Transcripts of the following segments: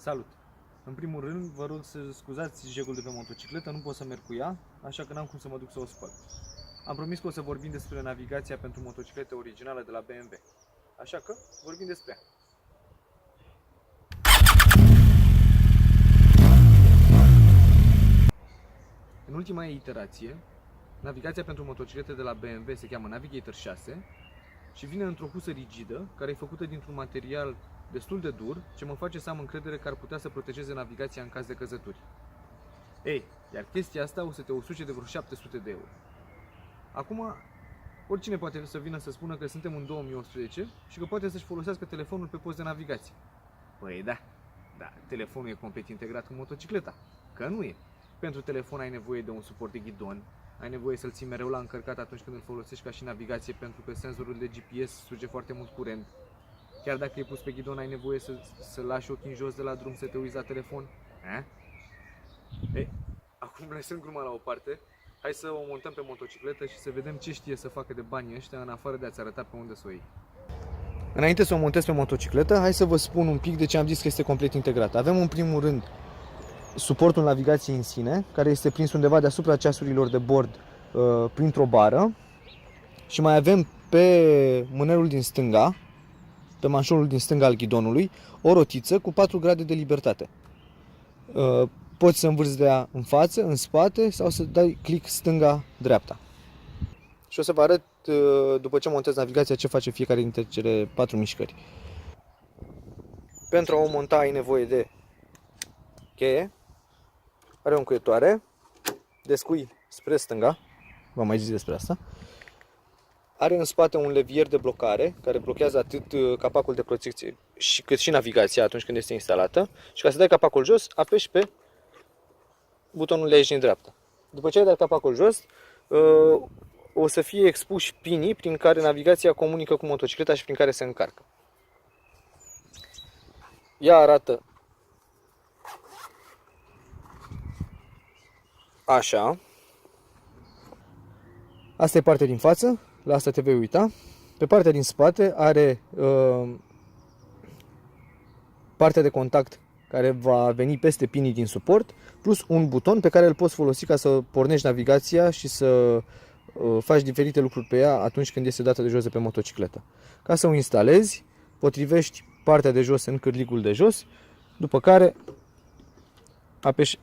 Salut! În primul rând, vă rog să scuzați jegul de pe motocicletă, nu pot să merg cu ea, așa că n-am cum să mă duc să o spăl. Am promis că o să vorbim despre navigația pentru motocicletă originală de la BMW, așa că vorbim despre ea. În ultima ei iterație, navigația pentru motociclete de la BMW se cheamă Navigator 6 și vine într-o husă rigidă, care e făcută dintr-un material destul de dur, ce mă face să am încredere că ar putea să protejeze navigația în caz de căzături. Ei, iar chestia asta o să te usuce de vreo 700 de euro. Acum, oricine poate să vină să spună că suntem în 2018 și că poate să-și folosească telefonul pe post de navigație. Păi da, telefonul e complet integrat cu motocicleta, că nu e. Pentru telefon ai nevoie de un suport de ghidon, ai nevoie să-l ții mereu la încărcat atunci când îl folosești ca și navigație, pentru că senzorul de GPS suge foarte mult curent. Chiar dacă e pus pe ghidon, ai nevoie să lași ochii în jos de la drum să te uiți la telefon. Ei, acum lăsând gluma la o parte, hai să o montăm pe motocicletă și să vedem ce știe să facă de banii ăștia în afară de a-ți arăta pe unde să o iei. Înainte să o montez pe motocicletă, hai să vă spun un pic de ce am zis că este complet integrat. Avem în primul rând suportul navigației în sine, care este prins undeva deasupra ceasurilor de bord printr-o bară, și mai avem pe mânerul din stânga, pe manșonul din stânga al ghidonului, o rotiță cu 4 grade de libertate. Poți să învârți de ea în față, în spate sau să dai click stânga-dreapta. Și o să vă arăt după ce montez navigația ce face fiecare dintre cele 4 mișcări. Pentru a o monta ai nevoie de cheie, are o încuietoare, descui spre stânga, v-am mai zis despre asta. Are în spate un levier de blocare, care blochează atât capacul de protecție cât și navigația atunci când este instalată. Și ca să dai capacul jos, apeși pe butonul de aici din dreapta. După ce ai dat capacul jos, o să fie expuși pinii prin care navigația comunică cu motocicleta și prin care se încarcă. Ea arată așa. Asta e partea din față. La asta te vei uita. Pe partea din spate are partea de contact care va veni peste pinii din suport, plus un buton pe care îl poți folosi ca să pornești navigația și să faci diferite lucruri pe ea atunci când este dată de jos de pe motocicletă. Ca să o instalezi, potrivești partea de jos în cârligul de jos, după care apeși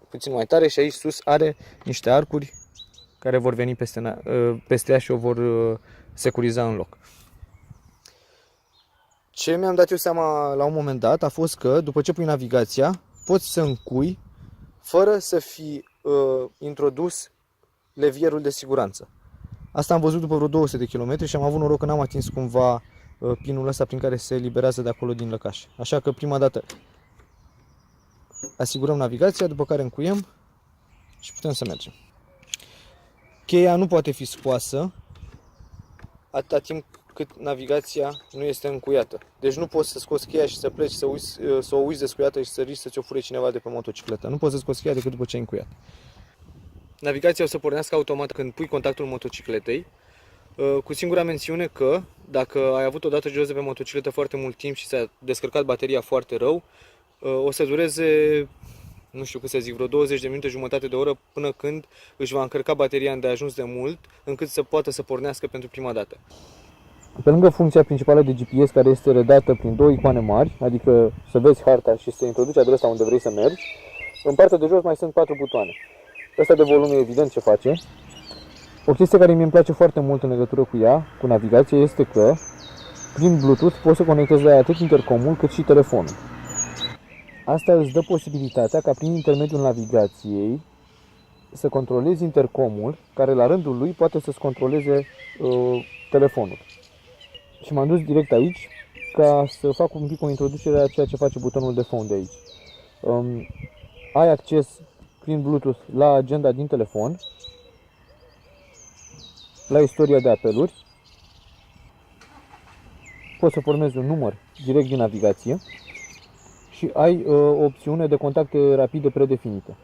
puțin mai tare și aici sus are niște arcuri care vor veni peste ea și o vor securiza în loc. Ce mi-am dat eu seama la un moment dat a fost că după ce pui navigația, poți să încui fără să fi introdus levierul de siguranță. Asta am văzut după vreo 200 de km și am avut noroc că n-am atins cumva pinul ăsta prin care se eliberează de acolo din lăcaș. Așa că prima dată asigurăm navigația, după care încuiem și putem să mergem. Cheia nu poate fi scoasă atâta timp cât navigația nu este încuiată. Deci nu poți să scoți cheia și să pleci, să o uiți descuiată și să riști să ți-o fure cineva de pe motocicletă. Nu poți să scoți cheia decât după ce ai încuiat. Navigația o să pornească automat când pui contactul motocicletei, cu singura mențiune că dacă ai avut odată jos de pe motocicletă foarte mult timp și s-a descărcat bateria foarte rău, o să dureze, nu știu cât să zic, vreo 20 de minute, jumătate de oră, până când își va încărca bateria îndeajuns de mult, încât să poată să pornească pentru prima dată. Pe lângă funcția principală de GPS, care este redată prin două icoane mari, adică să vezi harta și să introduci adresa unde vrei să mergi, în partea de jos mai sunt 4 butoane. Ăsta de volum e evident ce face. O chestie care mi-e place foarte mult în legătură cu ea, cu navigația, este că prin Bluetooth poți să conectezi la ea atât intercomul cât și telefonul. Asta îți dă posibilitatea ca prin intermediul navigației să controlezi intercomul, care la rândul lui poate să-ți controleze telefonul. Și m-am dus direct aici ca să fac un pic o introducere a ceea ce face butonul de phone de aici. Ai acces prin Bluetooth la agenda din telefon, la istoria de apeluri, poți să formezi un număr direct din navigație și ai o opțiune de contacte rapide predefinite.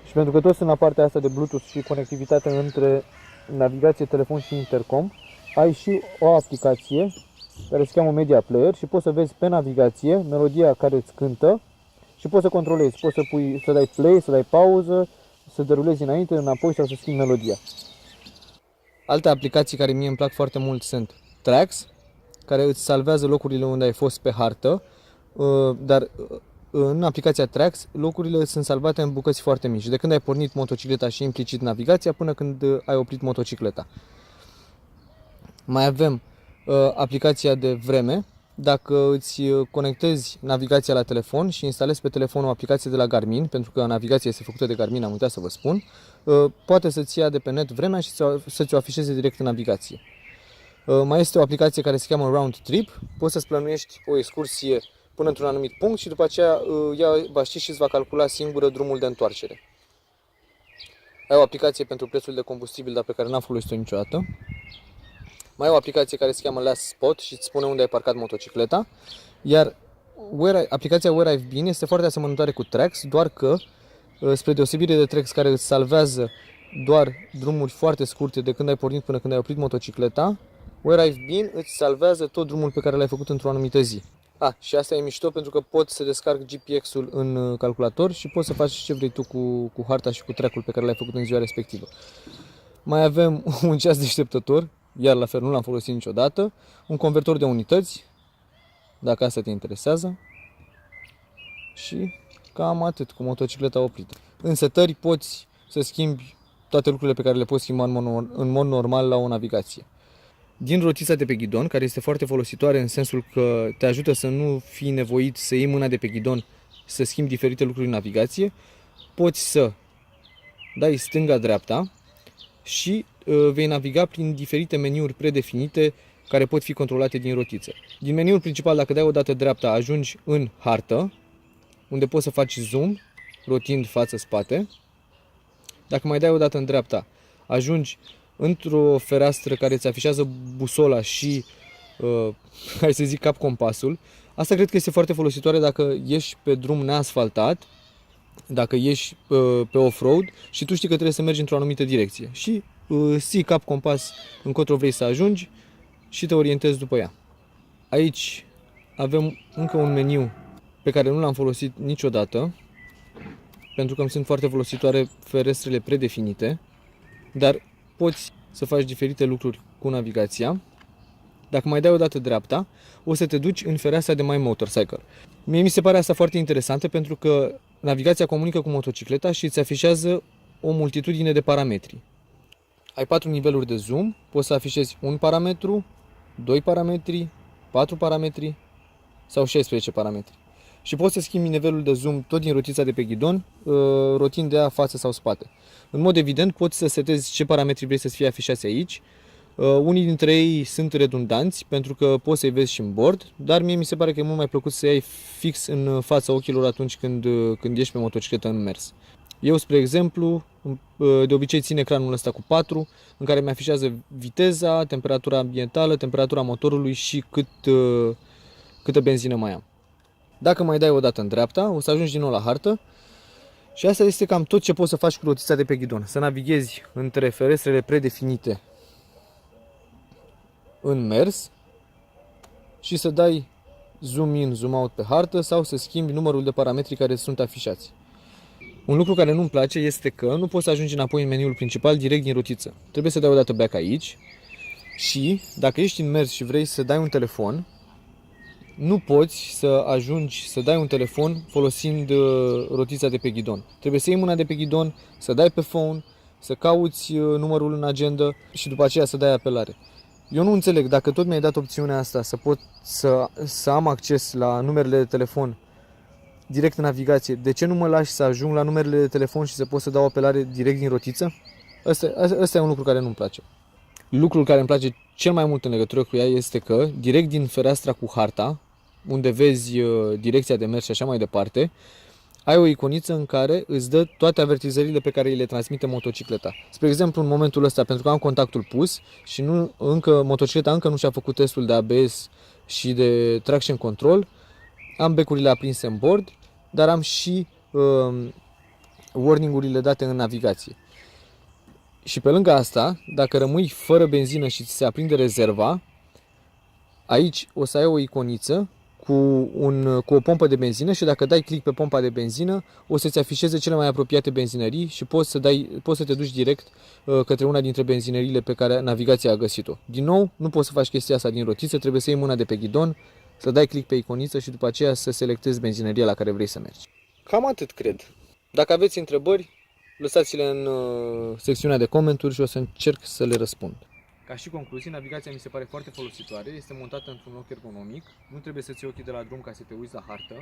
Și pentru că toți sunt la partea asta de Bluetooth și conectivitate între navigație, telefon și intercom, ai și o aplicație care se cheamă Media Player și poți să vezi pe navigație melodia care îți cântă și poți să controlezi, poți să dai play, să dai pauză, să derulezi înainte, înapoi sau să schimbi melodia. Alte aplicații care mie îmi plac foarte mult sunt Tracks, care îți salvează locurile unde ai fost pe hartă, dar în aplicația Tracks locurile sunt salvate în bucăți foarte mici, de când ai pornit motocicleta și implicit navigația până când ai oprit motocicleta. Mai avem aplicația de vreme. Dacă îți conectezi navigația la telefon și instalezi pe telefon o aplicație de la Garmin, pentru că navigația este făcută de Garmin, am uitat să vă spun, poate să-ți ia de pe net vremea și să-ți o afișeze direct în navigație. Mai este o aplicație care se cheamă Round Trip, poți să-ți plănuiești o excursie până într-un anumit punct și după aceea ea va ști și îți va calcula singură drumul de întoarcere. Ai o aplicație pentru prețul de combustibil, dar pe care n-am folosit-o niciodată. Mai e o aplicație care se cheamă Last Spot și îți spune unde ai parcat motocicleta. Iar aplicația Where I've Been este foarte asemănătoare cu Tracks, doar că, spre deosebire de Tracks care îți salvează doar drumuri foarte scurte de când ai pornit până când ai oprit motocicleta, Where I've Been îți salvează tot drumul pe care l-ai făcut într-o anumită zi. Și asta e mișto pentru că poți să descarci GPX-ul în calculator și poți să faci ce vrei tu cu harta și cu track-ul pe care l-ai făcut în ziua respectivă. Mai avem un ceas deșteptător, iar la fel nu l-am folosit niciodată, un convertor de unități, dacă asta te interesează, și cam atât cu motocicleta oprită. În setări poți să schimbi toate lucrurile pe care le poți schimba în mod normal la o navigație. Din rotița de pe ghidon, care este foarte folositoare în sensul că te ajută să nu fii nevoit să iei mâna de pe ghidon, să schimbi diferite lucruri în navigație, poți să dai stânga-dreapta și vei naviga prin diferite meniuri predefinite care pot fi controlate din rotiță. Din meniul principal, dacă dai o dată dreapta, ajungi în hartă, unde poți să faci zoom, rotind față-spate. Dacă mai dai o dată în dreapta, ajungi într-o fereastră care îți afișează busola și, hai să zic, cap compasul. Asta cred că este foarte folositoare dacă ești pe drum neasfaltat, dacă ești pe off-road și tu știi că trebuie să mergi într-o anumită direcție. Și ții cap compas încotro vrei să ajungi și te orientezi după ea. Aici avem încă un meniu pe care nu l-am folosit niciodată, pentru că îmi sunt foarte folositoare ferestrele predefinite, dar poți să faci diferite lucruri cu navigația. Dacă mai dai o dată dreapta, o să te duci în fereastra de My Motorcycle. Mie mi se pare asta foarte interesantă pentru că navigația comunică cu motocicleta și îți afișează o multitudine de parametri. Ai 4 niveluri de zoom, poți să afișezi 1 parametru, 2 parametri, 4 parametri sau 16 parametri. Și poți să schimbi nivelul de zoom tot din rotița de pe ghidon, rotind de ea față sau spate. În mod evident poți să setezi ce parametri vrei să fie afișați aici. Unii dintre ei sunt redundanți pentru că poți să-i vezi și în bord, dar mie mi se pare că e mult mai plăcut să iei fix în fața ochilor atunci când ești pe motocicletă în mers. Eu, spre exemplu, de obicei țin ecranul ăsta cu 4, în care mi afișează viteza, temperatura ambientală, temperatura motorului și câtă benzină mai am. Dacă mai dai o dată în dreapta, o să ajungi din nou la hartă și asta este cam tot ce poți să faci cu rotița de pe ghidon. Să navighezi între ferestrele predefinite în mers și să dai zoom in, zoom out pe hartă sau să schimbi numărul de parametri care sunt afișați. Un lucru care nu-mi place este că nu poți să ajungi înapoi în meniul principal direct din rotiță. Trebuie să dai o dată back aici și dacă ești în mers și vrei să dai un telefon, nu poți să ajungi să dai un telefon folosind rotița de pe ghidon. Trebuie să iei mâna de pe ghidon, să dai pe phone, să cauți numărul în agenda și după aceea să dai apelare. Eu nu înțeleg, dacă tot mi-ai dat opțiunea asta să pot să am acces la numerele de telefon direct în navigație, de ce nu mă lași să ajung la numerele de telefon și să pot să dau apelare direct din rotiță? Asta e un lucru care nu-mi place. Lucrul care îmi place cel mai mult în legătură cu ea este că direct din fereastra cu harta, unde vezi direcția de mers și așa mai departe, ai o iconiță în care îți dă toate avertizările pe care îi le transmite motocicleta. Spre exemplu, în momentul ăsta, pentru că am contactul pus și motocicleta încă nu și-a făcut testul de ABS și de traction control, am becurile aprinse în bord, dar am și warning-urile date în navigație. Și pe lângă asta, dacă rămâi fără benzină și ți se aprinde rezerva, Aici o să ai o iconiță cu o pompă de benzină și dacă dai click pe pompa de benzină, o să-ți afișeze cele mai apropiate benzinării și poți să te duci direct către una dintre benzinăriile pe care navigația a găsit-o. Din nou, nu poți să faci chestia asta din rotiță, trebuie să iei mâna de pe ghidon, să dai click pe iconiță și după aceea să selectezi benzinăria la care vrei să mergi. Cam atât, cred. Dacă aveți întrebări, lăsați-le în secțiunea de comentarii și o să încerc să le răspund. Ca și concluzie, navigația mi se pare foarte folositoare, este montată într-un loc ergonomic, nu trebuie să ții ochii de la drum ca să te uiți la hartă,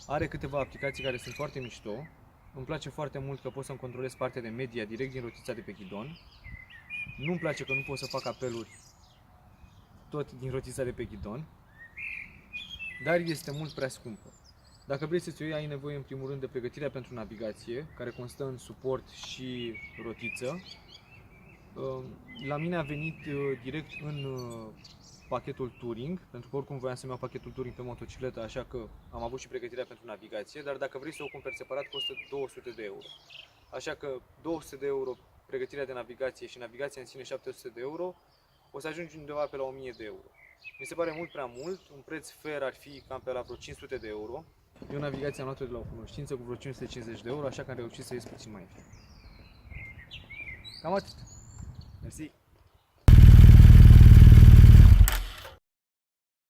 are câteva aplicații care sunt foarte mișto, îmi place foarte mult că pot să-mi controlez partea de media direct din rotița de pe ghidon, nu-mi place că nu pot să fac apeluri tot din rotița de pe ghidon, dar este mult prea scumpă. Dacă vrei să-ți o iei, ai nevoie în primul rând de pregătirea pentru navigație, care constă în suport și rotiță. La mine a venit direct în pachetul Touring, pentru că oricum voiam să-mi iau pachetul Touring pe motocicletă, așa că am avut și pregătirea pentru navigație, dar dacă vrei să o cumperi separat, costă 200 de euro. Așa că 200 de euro pregătirea de navigație și navigația în sine 700 de euro, o să ajungi undeva pe la 1000 de euro. Mi se pare mult prea mult, un preț fair ar fi cam pe la vreo 500 de euro. Eu navigația am luat-o de la o cunoștință cu vreo 550 de euro, așa că am reușit să ies puțin mai ieftin. Cam atât. Mersi.